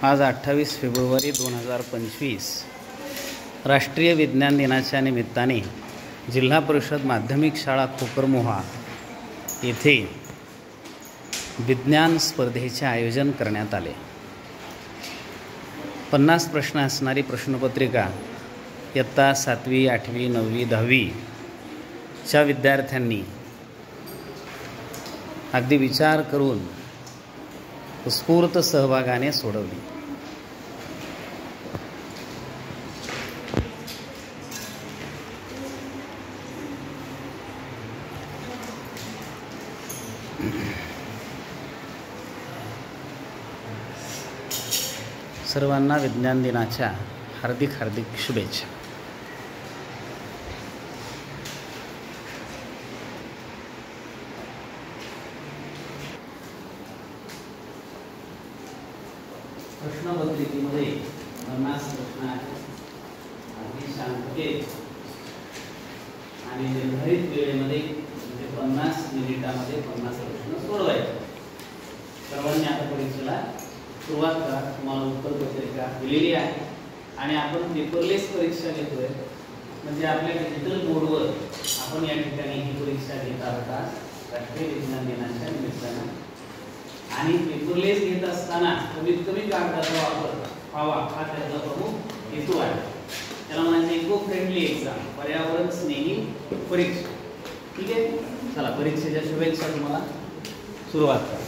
आज 28 फेब्रुवारी 2025 राष्ट्रीय विज्ञान दिनाच्या निमित्ताने जिल्हा परिषद माध्यमिक शाळा खोकरमोहा येथे विज्ञान स्पर्धेचे आयोजन करण्यात आले। 50 प्रश्न असणारी प्रश्नपत्रिका इयत्ता 7वी, 8वी, 9वी, 10वी च्या विद्यार्थ्यांनी अगदी विचार करून उत्स्फूर्त सहभागाने सोडवली। सर्वांना विज्ञान दिनाच्या हार्दिक शुभेच्छा। प्रश्नपत्रिकेमध्ये 50 प्रश्न आहेत। अगदी शांततेत आणि निर्धारित वेळेमध्ये म्हणजे 50 मिनिटांमध्ये 50 प्रश्न सोडवायचे। सर्वांनी आता परीक्षेला सुरुवात करा। तुम्हाला उत्तरपत्रिका दिलेली आहे आणि आपण पेपरलेस परीक्षा घेतोय, म्हणजे आपल्या डिजिटल बोर्डवर आपण या ठिकाणी ही परीक्षा घेत आहोत राष्ट्रीय विज्ञान दिनाच्या निमित्ताने। आणि पेपरलेस घेत असताना कमीत कमी कागदाचा वापर व्हावा हा त्याचा प्रमुख हेतू आहे। त्याला म्हणायचं इको फ्रेंडली एक्झाम, पर्यावरण स्नेही परीक्षा। ठीक आहे, चला परीक्षेच्या शुभेच्छा। तुम्हाला सुरुवात करा।